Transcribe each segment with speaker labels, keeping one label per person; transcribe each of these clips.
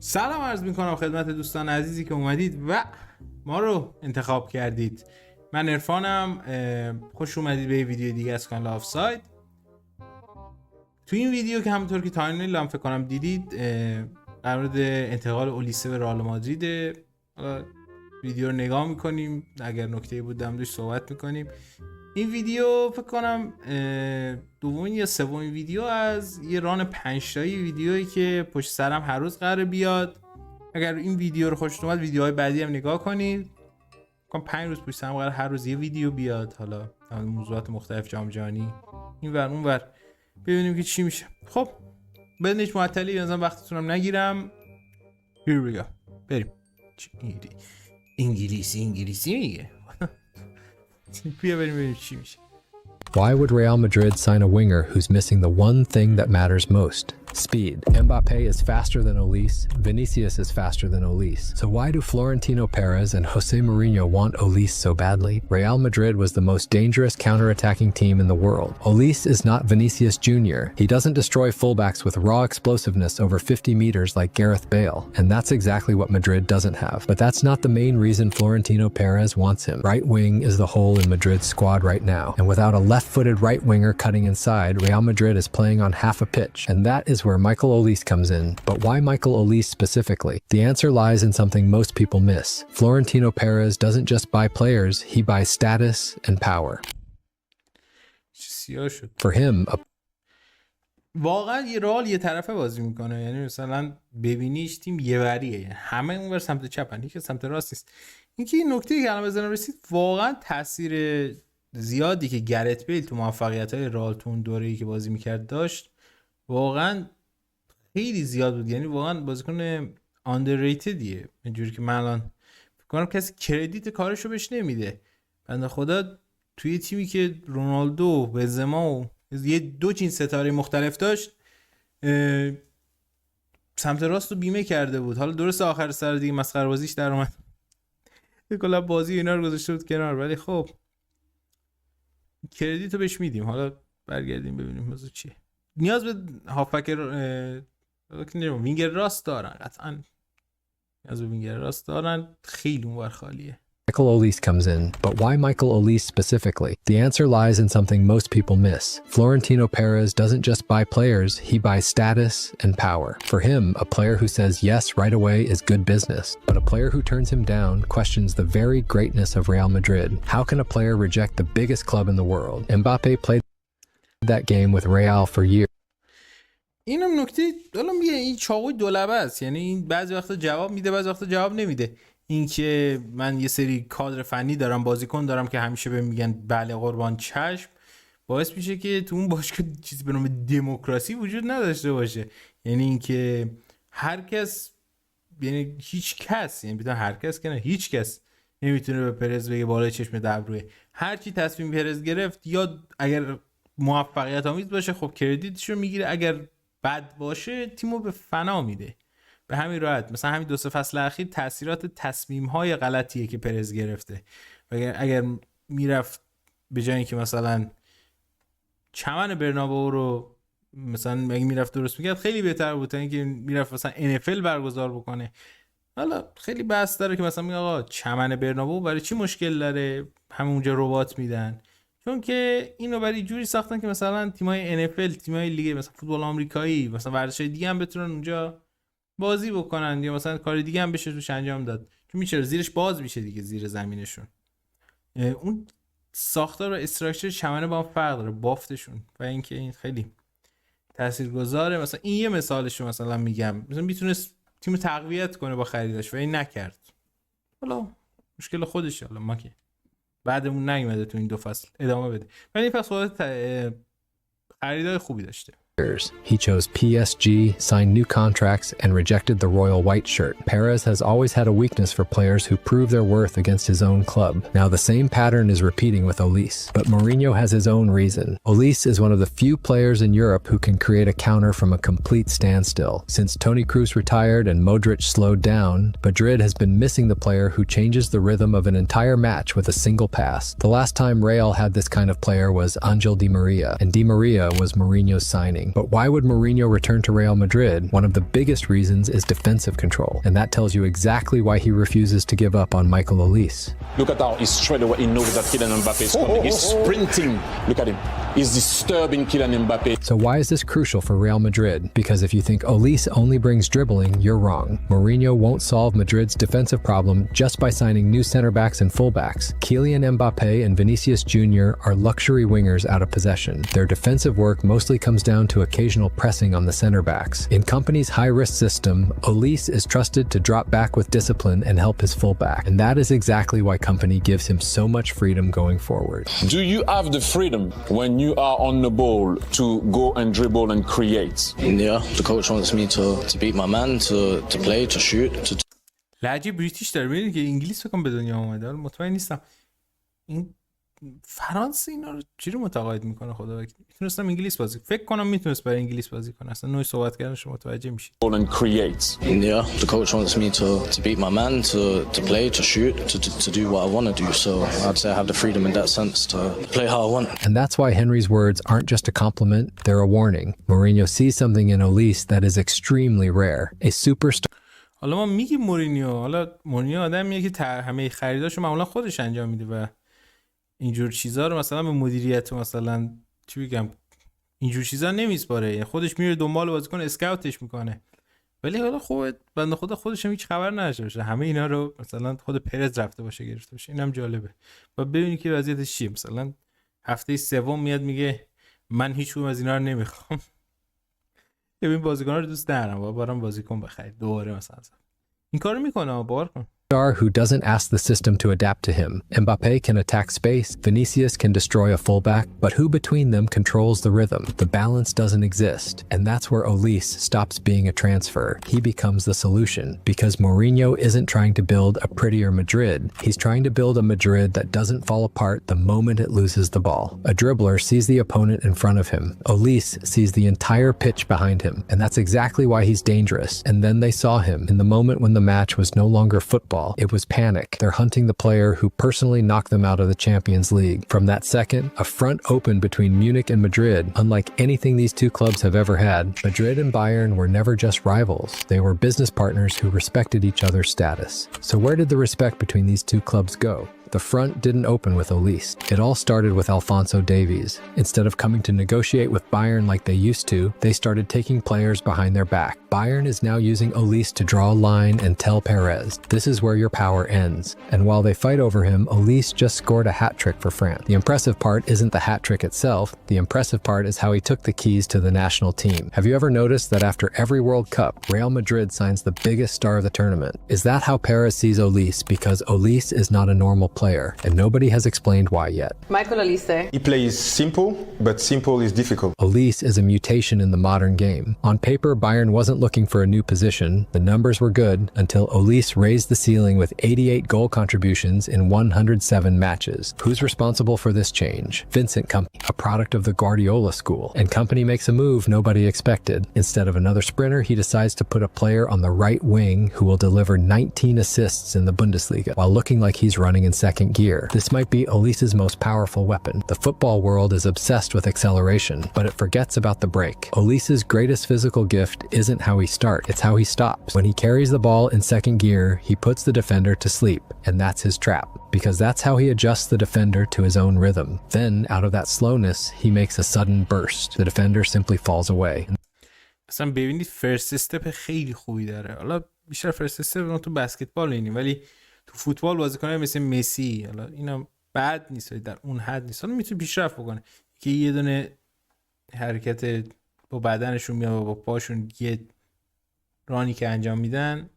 Speaker 1: سلام عرض میکنم خدمت دوستان عزیزی که اومدید و ما رو انتخاب کردید. من عرفانم، خوش اومدید به ویدیو دیگه از کانال آفساید. تو این ویدیو که همونطور که تایملاین هم فکر کنم دیدید، در مورد انتقال اولیسه به رئال مادرید ویدیو رو نگاه میکنیم، اگر نکته‌ای بود در موردش صحبت میکنیم. این ویدیو فکر کنم دومین یا سومین ویدیو از یه ران 5 تایی ویدیویی که پشت سرم هر روز قراره بیاد. اگر این ویدیو رو خوشتون اومد ویدیوهای بعدی هم نگاه کنید. فکر کنم 5 روز پشت سرم قراره هر روز یه ویدیو بیاد، حالا موضوعات مختلف جام جهانی این ور اون ور، ببینیم که چی میشه. خب بدون هیچ معطلی بنظرم وقتتونم نگیرم. Here we go. بریم. انگلیسی میگه. بیا بریم ببینیم چی میشه.
Speaker 2: Why would Real Madrid sign a winger who's missing the one thing that matters most? Speed. Mbappe is faster than Olise. Vinicius is faster than Olise. So why do Florentino Perez and Jose Mourinho want Olise so badly? Real Madrid was the most dangerous counter-attacking team in the world. Olise is not Vinicius Jr. He doesn't destroy fullbacks with raw explosiveness over 50 meters like Gareth Bale. And that's exactly what Madrid doesn't have. But that's not the main reason Florentino Perez wants him. Right wing is the hole in Madrid's squad right now. And without a left-footed right winger cutting inside, Real Madrid is playing on half a pitch. And that is where Michael Olise comes in. But why Michael Olise specifically? The answer lies in something most people miss. Florentino Perez doesn't just buy players, he buys status and power. For him,
Speaker 1: واقعا یه رئال یه طرفه بازی میکنه، یعنی مثلا ببینیش تیم یه وریه، یعنی همه اونور سمت چپن، هیچ سمت راست نیست. اینکه این نکته که الان بزنم رسید، واقعا تاثیر زیادی که گرت بیل تو موفقیت‌های رئال تو اون دوره‌ای که بازی میکرد داشت، واقعا خیلی زیاد بود. یعنی واقعا بازیکن underratedیه، اینجوری که من الان فکر کنم کسی کردیت کارشو بهش نمیده. بنده خدا توی تیمی که رونالدو و بنزما و یه دو چین ستاره مختلف داشت، سمت راست رو بیمه کرده بود. حالا درست آخر سر دیگه مسخره بازیش در اومد، کلا بازی اینا رو گذاشته بود کنار، ولی خب کردیت رو بهش میدیم. حالا برگردیم ببینیم موضوع چیه. نیاز به هافبک وینگر راست دارن، قطعا نیاز به وینگر راست دارن، خیلی اونور خالیه.
Speaker 2: Michael Olise comes in. But why Michael Olise specifically? The answer lies in something most people miss. Florentino Perez doesn't just buy players, he buys status and power. For him, a player who says yes right away is good business. But a player who turns him down questions the very greatness of Real Madrid. How can a player reject the biggest club in the world? Mbappe played that game with Real for years.
Speaker 1: اینم نکته، حالا میگه این چاقوی دولبه است، یعنی این بعضی وقتا جواب میده بعضی وقتا جواب نمیده. اینکه من یه سری کادر فنی دارم، بازیکن دارم که همیشه بهم میگن بله قربان چشم، باعث میشه که تو اون باشگاه چیزی به نام دموکراسی وجود نداشته باشه. یعنی اینکه هر کس، یعنی هیچ کس، یعنی بدون هر کس که نه، هیچ کس نمیتونه به پرز بگه بالای چشم دبروه. هر چی تصمیم پرز گرفت، یا اگر موفقیت آمیز باشه خب کردیتشو میگیره، اگر بد باشه تیمو به فنا میده. به همین راحت. مثلا همین 2-3 فصل اخیر تاثیرات تصمیم‌های غلطیه که پرز گرفته. اگر میرفت به جای اینکه مثلا چمن برنابئو رو مثلا اگه میرفت درست میکرد خیلی بهتر بود تا اینکه میرفت مثلا NFL برگزار بکنه. حالا خیلی بحث داره که مثلا میگه آقا چمن برنابئو برای چی مشکل داره، همونجا ربات میدن، چون که اینو برای جوری ساختن که مثلا تیم‌های NFL، تیم‌های لیگ مثلا فوتبال آمریکایی، مثلا ورزش‌های دیگه هم بتونن اونجا بازی بکنن، یا مثلا کار دیگه هم بشه توش انجام داد، چون میشه زیرش باز میشه دیگه، زیر زمینشون. اون ساختار و استراکچر چمنه با هم فرق داره، بافتشون، و اینکه این خیلی تاثیرگذاره. مثلا این یه مثالشو مثلا میگم، مثلا میتونست تیم تقویت کنه با خریدش و این نکرد. حالا مشکل خودشه، حالا ما که بعدمون نیومده تو این 2 فصل ادامه بده، ولی این فصل خریدای خوبی داشته.
Speaker 2: He chose PSG, signed new contracts, and rejected the royal white shirt. Perez has always had a weakness for players who prove their worth against his own club. Now the same pattern is repeating with Olise, but Mourinho has his own reason. Olise is one of the few players in Europe who can create a counter from a complete standstill. Since Toni Kroos retired and Modric slowed down, Madrid has been missing the player who changes the rhythm of an entire match with a single pass. The last time Real had this kind of player was Angel Di Maria, and Di Maria was Mourinho's signing. winning. But why would Mourinho return to Real Madrid? One of the biggest reasons is defensive control, and that tells you exactly why he refuses to give up on Michael Olise.
Speaker 3: Look at how he straight away, he knows that Kylian Mbappe is coming. He's sprinting. Look at him. He's disturbing Kylian Mbappe.
Speaker 2: So why is this crucial for Real Madrid? Because if you think Olise only brings dribbling, you're wrong. Mourinho won't solve Madrid's defensive problem just by signing new center backs and fullbacks. Kylian Mbappe and Vinicius Jr. are luxury wingers out of possession. Their defensive work mostly comes down to occasional pressing on the center backs. In Kompany's high-risk system, Olise is trusted to drop back with discipline and help his fullback. And that is exactly why Kompany gives him so much freedom going forward.
Speaker 3: Do you have the freedom when you are on the ball to go and dribble and create?
Speaker 4: Yeah, the coach wants me to beat my man, to play, to shoot, to
Speaker 1: لهجه بریتیش داره. ببینید که انگلیس فکر کنم به دنیا اومده، حالا مطمئن نیستم. این فرانسه اینا رو چی رو متقاعد میکنه خدا وکیل؟ میتونستم انگلیس بازی، فکر کنم میتونست برای انگلیس بازی کنه. اصلا نوع صحبت کردنش متوجه میشید.
Speaker 3: And create.
Speaker 4: yeah, the coach wants me to beat my man, to play, to shoot, to do what I want to do. So I'd say I have the freedom in that sense to play how I want.
Speaker 2: And that's why Henry's words aren't just a compliment, they're a warning. Mourinho sees something in Olise that is extremely rare. A superstar.
Speaker 1: حالا ما میگیم مورینیو آدمیه که همه خریداشو معمولا خودش انجام میده و اینجور چیزا رو مثلا به مدیریت مثلا چی بگم اینجور چیزا نمیسپاره، یعنی خودش میره دنبال بازیکن اسکاوتش میکنه. ولی حالا خوبه بنده خدا خودش هم هیچ خبر نداشته باشه، همه اینا رو مثلا خود پرز رفته باشه گرفته باشه. اینم جالبه و ببینید که وضعیتش چیه. مثلا هفته سوم میاد میگه من هیچ کدوم از اینا رو نمیخوام. ببین بازیکن‌ها رو دوست ندارم، برام بازیکن بخرید دوباره مثلا. این کارو میکنه، باور کن.
Speaker 2: Who doesn't ask the system to adapt to him. Mbappe can attack space, Vinicius can destroy a fullback, but who between them controls the rhythm? The balance doesn't exist, and that's where Olise stops being a transfer. He becomes the solution, because Mourinho isn't trying to build a prettier Madrid. He's trying to build a Madrid that doesn't fall apart the moment it loses the ball. A dribbler sees the opponent in front of him. Olise sees the entire pitch behind him, and that's exactly why he's dangerous. And then they saw him in the moment when the match was no longer football. It was panic. They're hunting the player who personally knocked them out of the Champions League. From that second, a front opened between Munich and Madrid, unlike anything these two clubs have ever had. Madrid and Bayern were never just rivals. They were business partners who respected each other's status. So where did the respect between these two clubs go? The front didn't open with Olise. It all started with Alphonso Davies. Instead of coming to negotiate with Bayern like they used to, they started taking players behind their back. Bayern is now using Olise to draw a line and tell Perez, this is where your power ends. And while they fight over him, Olise just scored a hat trick for France. The impressive part isn't the hat trick itself. The impressive part is how he took the keys to the national team. Have you ever noticed that after every World Cup, Real Madrid signs the biggest star of the tournament? Is that how Perez sees Olise? Because Olise is not a normal player, and nobody has explained why yet.
Speaker 5: Michael Olise.
Speaker 6: He plays simple, but simple is difficult.
Speaker 2: Olise is a mutation in the modern game. On paper, Bayern wasn't looking for a new position. The numbers were good until Olise raised the ceiling with 88 goal contributions in 107 matches. Who's responsible for this change? Vincent Kompany, a product of the Guardiola school. And Kompany makes a move nobody expected. Instead of another sprinter, he decides to put a player on the right wing who will deliver 19 assists in the Bundesliga while looking like he's running in second gear. This might be Olise's most powerful weapon. The football world is obsessed with acceleration, but it forgets about the break. Olise's greatest physical gift isn't how he starts, it's how he stops. When he carries the ball in second gear, he puts the defender to sleep, and that's his trap, because that's how he adjusts the defender to his own rhythm. Then, out of that slowness, he makes a sudden burst. The defender simply falls away.
Speaker 1: اصلا ببینید فرست استپ خیلی خوبی داره. حالا بیشتر فرست استپ تو بسکتبال اینی، ولی تو فوتبال بازیکنای مثل مسی، حالا اینا بد نیست در اون حد نیست، حالا میتونه پیشرفت بکنه که یه دونه حرکت با بدنشون میاد و با پاشون یه رانی که انجام میدن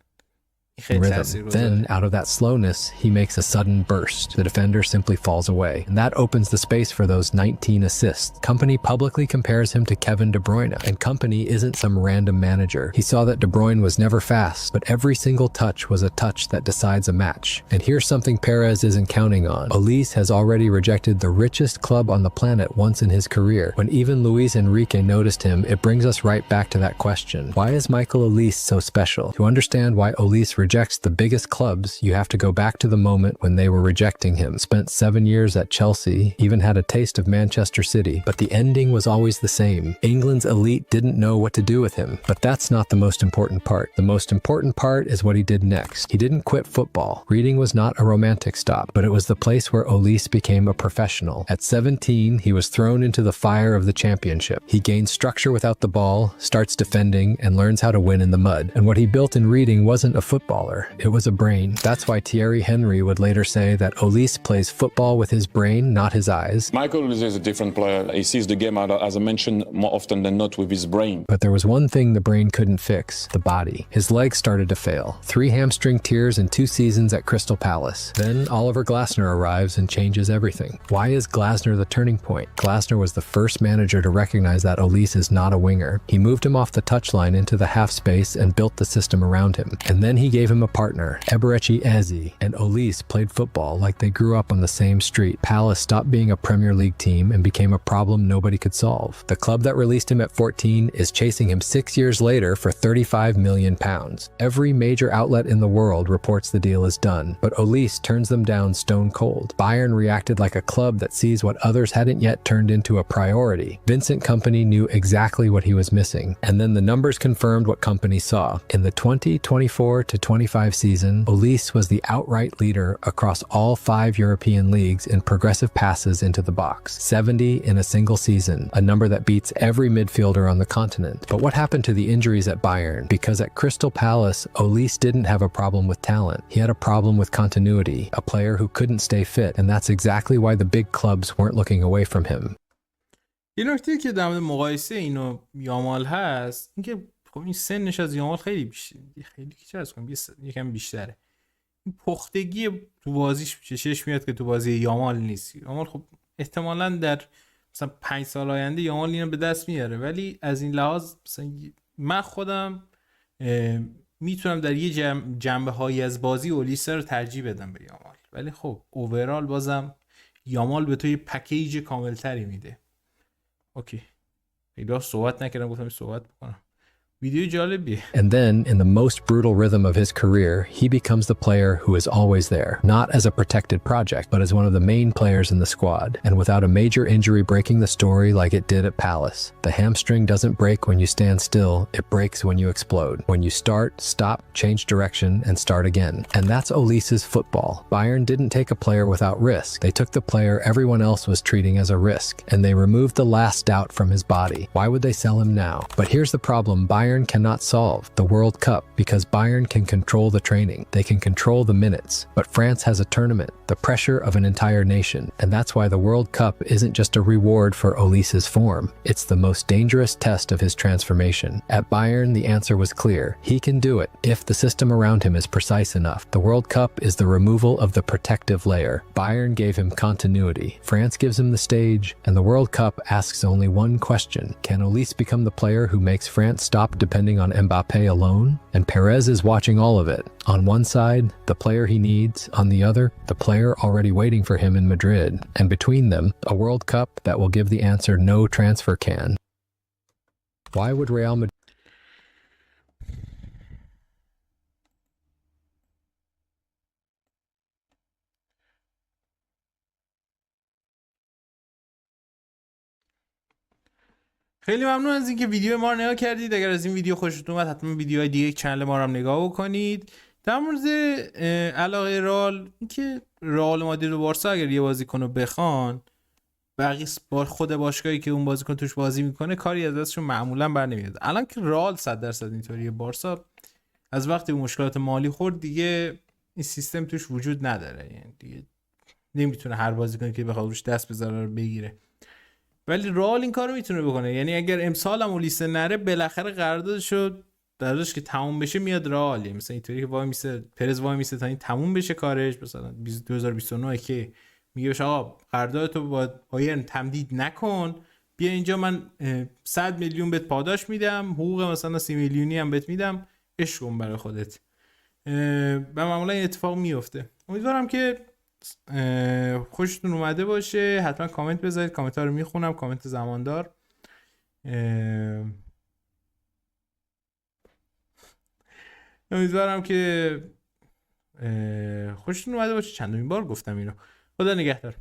Speaker 2: Rhythm. Then, out of that slowness, he makes a sudden burst. The defender simply falls away. And that opens the space for those 19 assists. Kompany publicly compares him to Kevin De Bruyne. And Kompany isn't some random manager. He saw that De Bruyne was never fast, but every single touch was a touch that decides a match. And here's something Perez isn't counting on. Olise has already rejected the richest club on the planet once in his career. When even Luis Enrique noticed him, it brings us right back to that question. Why is Michael Olise so special? To understand why Olise rejected rejects the biggest clubs, you have to go back to the moment when they were rejecting him. Spent 7 years at Chelsea, even had a taste of Manchester City, but the ending was always the same. England's elite didn't know what to do with him. But that's not the most important part. The most important part is what he did next. He didn't quit football. Reading was not a romantic stop, but it was the place where Olise became a professional. At 17, he was thrown into the fire of the championship. He gains structure without the ball, starts defending, and learns how to win in the mud. And what he built in reading wasn't a footballer, it was a brain. That's why Thierry Henry would later say that Olise plays football with his brain, not his eyes.
Speaker 3: Michael Olise is a different player. He sees the game, as I mentioned, more often than not with his brain.
Speaker 2: But there was one thing the brain couldn't fix, the body. His legs started to fail. 3 hamstring tears in 2 seasons at Crystal Palace. Then Oliver Glasner arrives and changes everything. Why is Glasner the turning point? Glasner was the first manager to recognize that Olise is not a winger. He moved him off the touchline into the half space and built the system around him. And then he gave him a partner, Eberechi Eze, and Olise played football like they grew up on the same street. Palace stopped being a Premier League team and became a problem nobody could solve. The club that released him at 14 is chasing him 6 years later for £35 million. Every major outlet in the world reports the deal is done, but Olise turns them down stone cold. Bayern reacted like a club that sees what others hadn't yet turned into a priority. Vincent Kompany knew exactly what he was missing, and then the numbers confirmed what Kompany saw. In the 2024-25 season, Olise was the outright leader across all 5 European leagues in progressive passes into the box, 70 in a single season, a number that beats every midfielder on the continent. But what happened to the injuries at Bayern? Because at Crystal Palace, Olise didn't have a problem with talent. He had a problem with continuity, a player who couldn't stay fit, and that's exactly why the big clubs weren't looking away from him.
Speaker 1: یه نکته که در مورد مقایسه اینو یامال هست اینکه خب این سنش از یامال خیلی بیشتر، خیلی که چرا کنم یکم بیشتره. این پختگی تو بازیش چشش میاد که تو بازی یامال نیست. یامال خب احتمالاً در مثلا 5 سال آینده یامال اینو به دست میاره، ولی از این لحاظ مثلا من خودم میتونم در یه جنبه هایی از بازی اولیسه رو ترجیح بدم به یامال، ولی خب اوورال بازم یامال به تو یه پکیج کامل تری میده. اوکی خیلی صحبت نکردم، گفتم صحبت بکنم. ویدیو جالبیه.
Speaker 2: And then, in the most brutal rhythm of his career, he becomes the player who is always there, not as a protected project, but as one of the main players in the squad, and without a major injury breaking the story like it did at Palace. The hamstring doesn't break when you stand still, it breaks when you explode. When you start, stop, change direction, and start again. And that's Olise's football. Bayern didn't take a player without risk. They took the player everyone else was treating as a risk, and they removed the last doubt from his body. Why would they sell him now? But here's the problem. Bayern cannot solve the World Cup because Bayern can control the training. They can control the minutes. But France has a tournament, the pressure of an entire nation. And that's why the World Cup isn't just a reward for Olise's form. It's the most dangerous test of his transformation. At Bayern, the answer was clear. He can do it if the system around him is precise enough. The World Cup is the removal of the protective layer. Bayern gave him continuity. France gives him the stage. And the World Cup asks only one question. Can Olise become the player who makes France stop depending on Mbappé alone? And Perez is watching all of it. On one side, the player he needs. On the other, the player already waiting for him in Madrid. And between them, a World Cup that will give the answer no transfer can. Why would Real Madrid...
Speaker 1: خیلی ممنون از اینکه ویدیو ما رو نگاه کردید. اگر از این ویدیو خوشتون اومد حتما ویدیوهای دیگه چنل ما رو هم نگاه بکنید. در مورد علاقه رئال، اینکه رئال مادرید و بارسا اگر یه بازیکن رو بخوان، بقیه با خود باشگاهی که اون بازیکن توش بازی میکنه کاری از دستشون معمولا برنمیاد. الان که رئال 100% اینطوریه، بارسا از وقتی مشکلات مالی خورد دیگه این سیستم توش وجود نداره، یعنی دیگه نمیتونه هر بازیکنی که بخواد روش دست بذاره رو بگیره. ولی رئال این کارو میتونه بکنه، یعنی اگر امسال هم اولیسه نره بالاخره قراردادشو درش که تموم بشه میاد رئال. یعنی مثلا اینطوری که وای میسه پرز وای میسه تا این تموم بشه کارش، مثلا 2029 که میگه بهش آقا قراردادتو با بایرن تمدید نکن، بیا اینجا من 100 میلیون بهت پاداش میدم، حقوق مثلا 30 میلیونی هم بهت میدم، عشق کن برای خودت. و معمولا این اتفاق میفته. امیدوارم که خوشتون اومده باشه. حتما کامنت بذارید، کامنت ها رو میخونم، کامنت زماندار. امیدوارم که خوشتون اومده باشه. چندمین بار گفتم اینو. خدا نگهدار.